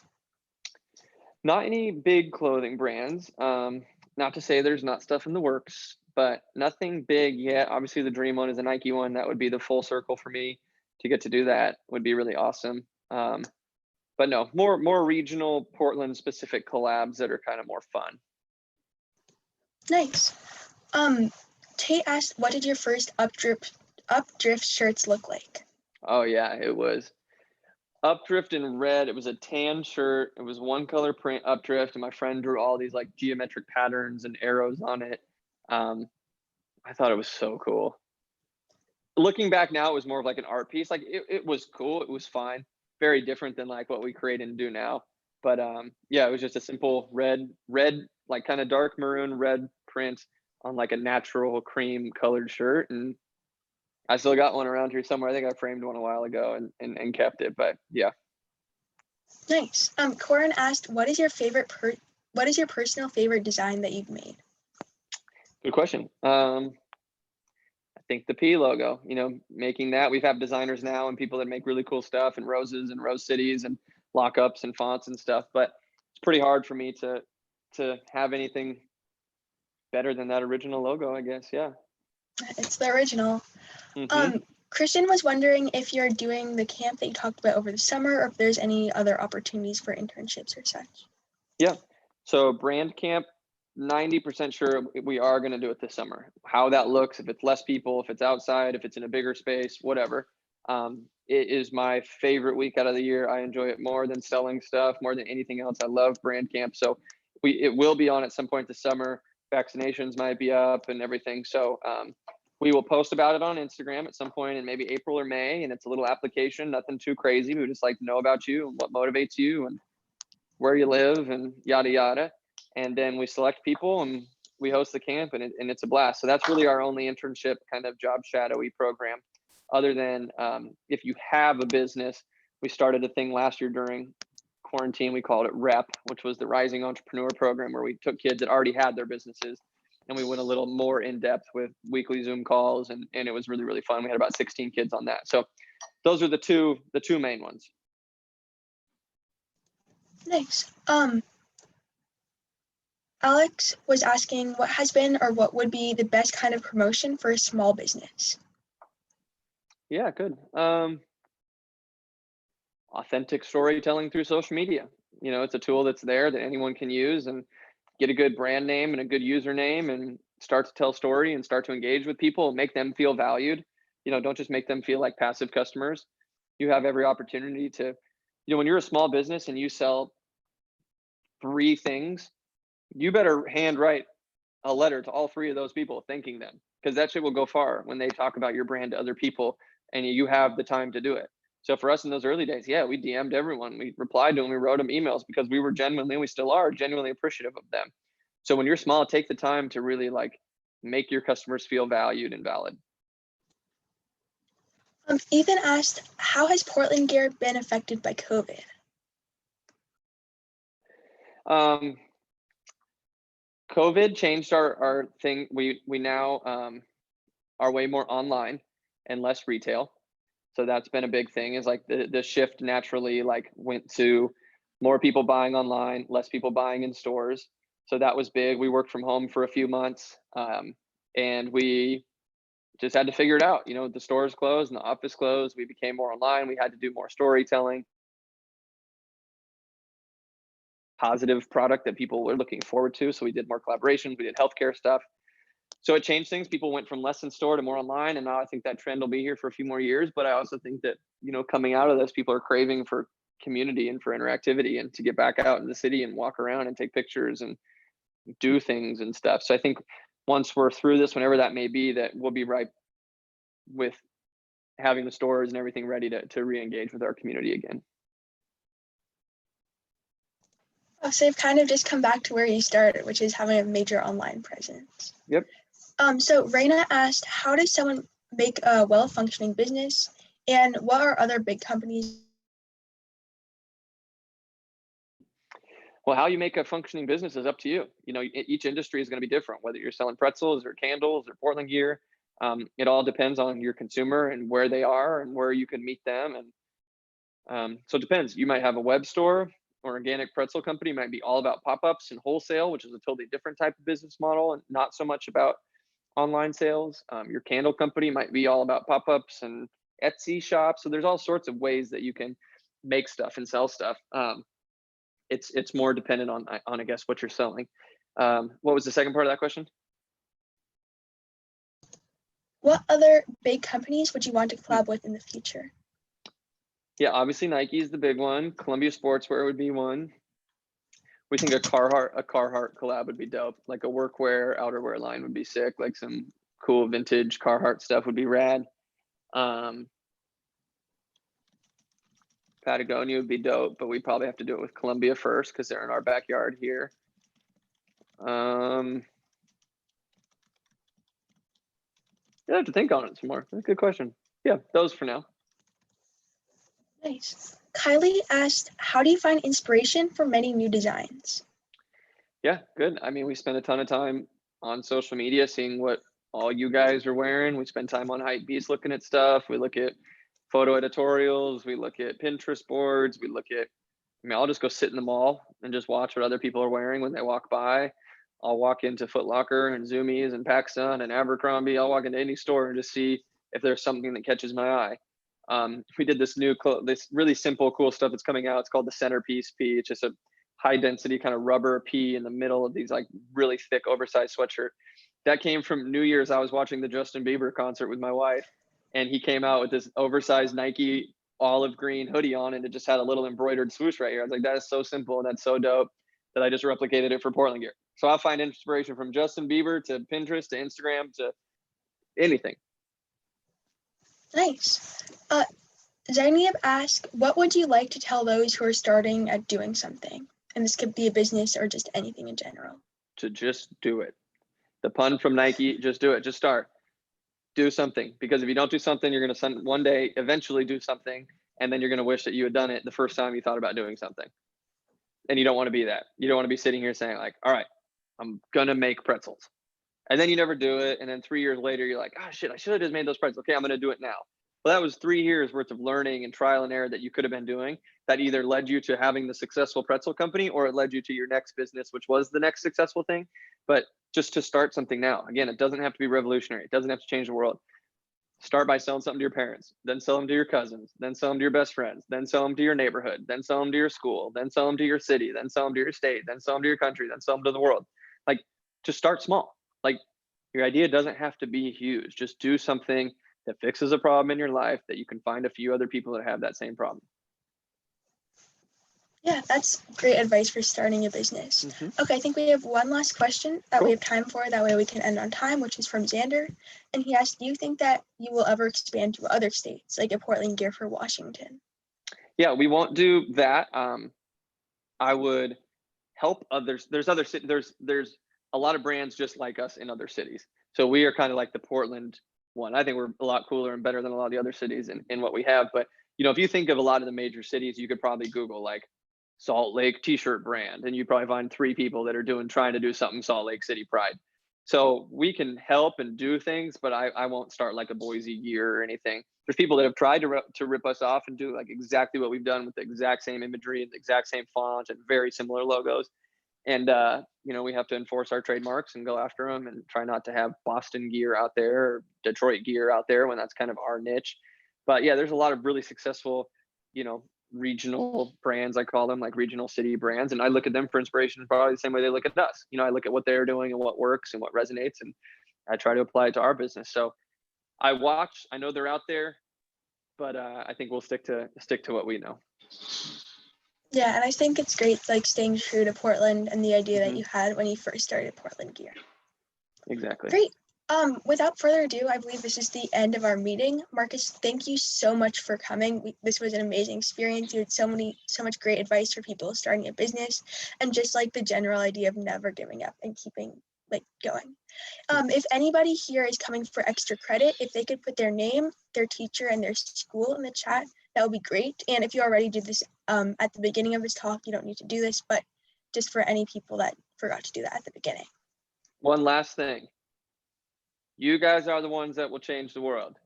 Not any big clothing brands. Not to say there's not stuff in the works, but nothing big yet. Obviously, the dream one is a Nike one. That would be the full circle for me. To get to do that would be really awesome. But no, more regional Portland specific collabs that are kind of more fun. Nice. Tate asked, what did your first Updrift shirts look like? Oh yeah, it was Updrift in red. It was a tan shirt. It was one color print Updrift, and my friend drew all these like geometric patterns and arrows on it. I thought it was so cool. Looking back now, it was more of like an art piece. Like it was cool. It was fine. Very different than like what we create and do now. But it was just a simple red, like kind of dark maroon red print on like a natural cream colored shirt. And I still got one around here somewhere. I think I framed one a while ago and kept it, but yeah. Nice. Corin asked, what is your personal favorite design that you've made? Good question. I think the P logo, making that. We've had designers now and people that make really cool stuff, and roses and rose cities and lockups and fonts and stuff, but it's pretty hard for me to have anything better than that original logo, I guess. Yeah. It's the original. Mm-hmm. Christian was wondering if you're doing the camp that you talked about over the summer, or if there's any other opportunities for internships or such. Yeah. So brand camp 90% sure we are going to do it this summer. How that looks, if it's less people, if it's outside, if it's in a bigger space, whatever. It is my favorite week out of the year. I enjoy it more than selling stuff, more than anything else. I love brand camp. So it will be on at some point this summer. Vaccinations might be up and everything. So we will post about it on Instagram at some point in maybe April or May. And it's a little application, nothing too crazy. We just like to know about you and what motivates you and where you live and yada, yada. And then we select people and we host the camp, and it's a blast. So that's really our only internship kind of job shadowy program. Other than if you have a business, we started a thing last year during quarantine. We called it REP, which was the Rising Entrepreneur Program, where we took kids that already had their businesses and we went a little more in depth with weekly Zoom calls, and it was really, really fun. We had about 16 kids on that. So those are the two main ones. Nice. Alex was asking what has been or what would be the best kind of promotion for a small business? Yeah, good. Authentic storytelling through social media. You know, it's a tool that's there that anyone can use and get a good brand name and a good username and start to tell story and start to engage with people and make them feel valued. You know, don't just make them feel like passive customers. You have every opportunity to, you know, when you're a small business and you sell 3 things, you better handwrite a letter to all 3 of those people thanking them, because that shit will go far when they talk about your brand to other people and you have the time to do it. So for us in those early days, yeah, we DM'd everyone. We replied to them. We wrote them emails because we were genuinely, we still are genuinely appreciative of them. So when you're small, take the time to really like make your customers feel valued and valid. Ethan asked, how has Portland gear been affected by COVID? COVID changed our thing. We now are way more online and less retail. So that's been a big thing, is like the shift naturally like went to more people buying online, less people buying in stores. So that was big. We worked from home for a few months and we just had to figure it out. You know, the stores closed and the office closed. We became more online. We had to do more storytelling. Positive product that people were looking forward to. So we did more collaborations. We did healthcare stuff. So it changed things. People went from less in store to more online, and now I think that trend will be here for a few more years. But I also think that, you know, coming out of this, people are craving for community and for interactivity and to get back out in the city and walk around and take pictures and do things and stuff. So I think once we're through this, whenever that may be, that we'll be right with having the stores and everything ready to re-engage with our community again. So you've kind of just come back to where you started, which is having a major online presence. Yep. So Raina asked, how does someone make a well-functioning business, and what are other big companies? Well, how you make a functioning business is up to you. You know, each industry is going to be different, whether you're selling pretzels or candles or Portland gear. It all depends on your consumer and where they are and where you can meet them. And so it depends. You might have a web store, or organic pretzel company might be all about pop-ups and wholesale, which is a totally different type of business model and not so much about online sales. Your candle company might be all about pop-ups and Etsy shops. So there's all sorts of ways that you can make stuff and sell stuff. It's more dependent on I guess what you're selling. What was the second part of that question? What other big companies would you want to collab with in the future? Yeah, obviously Nike is the big one. Columbia Sportswear would be one. We think a Carhartt collab would be dope. Like a workwear, outerwear line would be sick. Like some cool vintage Carhartt stuff would be rad. Patagonia would be dope, but we probably have to do it with Columbia first because they're in our backyard here. I have to think on it some more. That's a good question. Yeah, those for now. Nice. Kylie asked, how do you find inspiration for many new designs? Yeah, good. I mean, we spend a ton of time on social media seeing what all you guys are wearing. We spend time on Hypebeast looking at stuff. We look at photo editorials. We look at Pinterest boards. We look at, I mean, I'll just go sit in the mall and just watch what other people are wearing when they walk by. I'll walk into Foot Locker and Zoomies and PacSun and Abercrombie. I'll walk into any store and just see if there's something that catches my eye. We did this really simple, cool stuff that's coming out. It's called the Centerpiece P. It's just a high density kind of rubber P in the middle of these like really thick oversized sweatshirt. That came from New Year's. I was watching the Justin Bieber concert with my wife, and he came out with this oversized Nike olive green hoodie on, and it just had a little embroidered swoosh right here. I was like, that is so simple and that's so dope that I just replicated it for Portland gear. So I'll find inspiration from Justin Bieber to Pinterest to Instagram to anything. Nice. Zainab asked, what would you like to tell those who are starting at doing something? And this could be a business or just anything in general. To just do it. The pun from Nike, just do it. Just start. Do something. Because if you don't do something, you're going to one day eventually do something. And then you're going to wish that you had done it the first time you thought about doing something. And you don't want to be that. You don't want to be sitting here saying like, all right, I'm going to make pretzels. And then you never do it. And then 3 years later, you're like, oh shit, I should have just made those pretzels. Okay, I'm going to do it now. Well, that was 3 years worth of learning and trial and error that you could have been doing that either led you to having the successful pretzel company or it led you to your next business, which was the next successful thing. But just to start something now, again, it doesn't have to be revolutionary. It doesn't have to change the world. Start by selling something to your parents, then sell them to your cousins, then sell them to your best friends, then sell them to your neighborhood, then sell them to your school, then sell them to your city, then sell them to your state, then sell them to your country, then sell them to the world. Like, just start small. Like, your idea doesn't have to be huge. Just do something that fixes a problem in your life that you can find a few other people that have that same problem. Yeah, that's great advice for starting a business. Okay, I think we have one last question that we have time for. That way we can end on time, which is from Xander. And he asked, do you think that you will ever expand to other states, like a Portland gear for Washington? Yeah, we won't do that. I would help others. There's a lot of brands just like us in other cities. So we are kind of like the Portland one. I think we're a lot cooler and better than a lot of the other cities in what we have. But, you know, if you think of a lot of the major cities, you could probably Google like Salt Lake t-shirt brand, and you probably find 3 people that are trying to do something Salt Lake City pride. So we can help and do things, but I won't start like a Boise gear or anything. There's people that have tried to rip us off and do like exactly what we've done with the exact same imagery and the exact same font and very similar logos. And, you know, we have to enforce our trademarks and go after them and try not to have Boston gear out there or Detroit gear out there when that's kind of our niche. But yeah, there's a lot of really successful, you know, regional brands, I call them, like regional city brands. And I look at them for inspiration probably the same way they look at us. You know, I look at what they're doing and what works and what resonates, and I try to apply it to our business. So I know they're out there, but I think we'll stick to what we know. Yeah, and I think it's great, like staying true to Portland and the idea that you had when you first started Portland Gear. Exactly. Great. Without further ado, I believe this is the end of our meeting. Marcus, thank you so much for coming. This was an amazing experience. You had so much great advice for people starting a business and just like the general idea of never giving up and keeping like going. If anybody here is coming for extra credit, if they could put their name, their teacher, and their school in the chat, that would be great. And if you already did this at the beginning of this talk, you don't need to do this, but just for any people that forgot to do that at the beginning. One last thing. You guys are the ones that will change the world.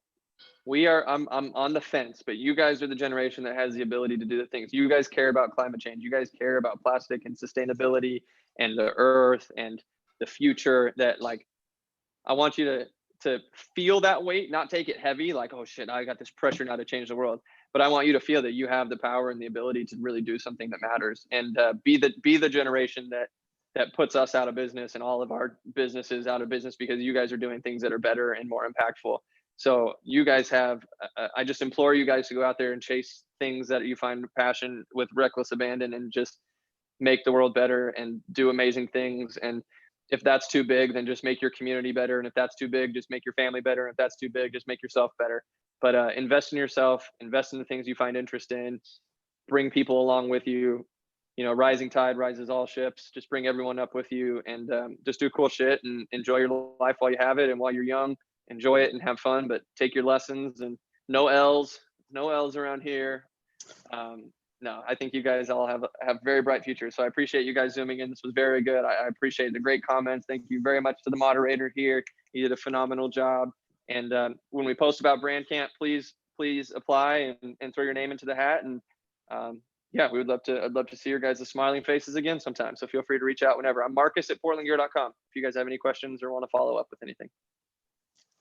I'm on the fence, but you guys are the generation that has the ability to do the things. You guys care about climate change. You guys care about plastic and sustainability and the earth and the future. That like, I want you to feel that weight, not take it heavy, like, oh shit, I got this pressure now to change the world. But I want you to feel that you have the power and the ability to really do something that matters, and be the generation that puts us out of business and all of our businesses out of business, because you guys are doing things that are better and more impactful. So you guys have, I just implore you guys to go out there and chase things that you find passion with reckless abandon and just make the world better and do amazing things. And if that's too big, then just make your community better. And if that's too big, just make your family better. And if that's too big, just make yourself better. But invest in yourself, invest in the things you find interest in, bring people along with you. You know, rising tide rises all ships. Just bring everyone up with you, and just do cool shit and enjoy your life while you have it. And while you're young, enjoy it and have fun, but take your lessons, and no L's around here. No, I think you guys all have very bright futures. So I appreciate you guys zooming in. This was very good. I appreciate the great comments. Thank you very much to the moderator here. He did a phenomenal job. And when we post about Brand Camp, please apply and throw your name into the hat. And yeah, I'd love to see your guys' smiling faces again sometime. So feel free to reach out whenever. I'm Marcus at portlandgear.com if you guys have any questions or want to follow up with anything.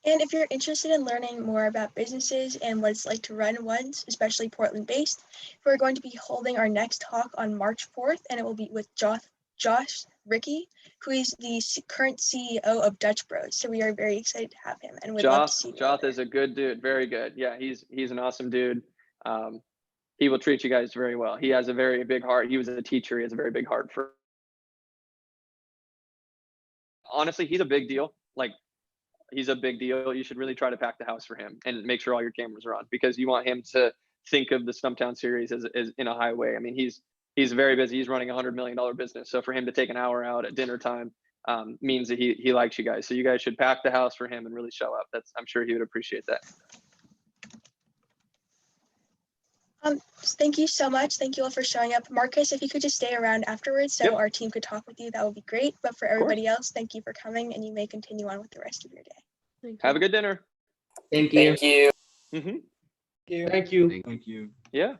And if you're interested in learning more about businesses and what it's like to run ones, especially Portland-based, we're going to be holding our next talk on March 4th, and it will be with Josh Ricky, who is the current CEO of Dutch Bros. So we are very excited to have him, and we'd love to see you Joth there. is a good dude, very good. Yeah, he's an awesome dude. He will treat you guys very well. He has a very big heart. He was a teacher. He has a very big heart for. Honestly, he's a big deal. Like, he's a big deal. You should really try to pack the house for him and make sure all your cameras are on, because you want him to think of the Stumptown series as in a high way. I mean, he's very busy. He's running $100 million business. So for him to take an hour out at dinner time means that he likes you guys. So you guys should pack the house for him and really show up. I'm sure he would appreciate that. Thank you so much. Thank you all for showing up. Marcus, if you could just stay around afterwards so Yep. our team could talk with you, that would be great. But for everybody else, thank you for coming, and you may continue on with the rest of your day. Have a good dinner. Thank you. Mm-hmm. Thank you. Thank you. Yeah.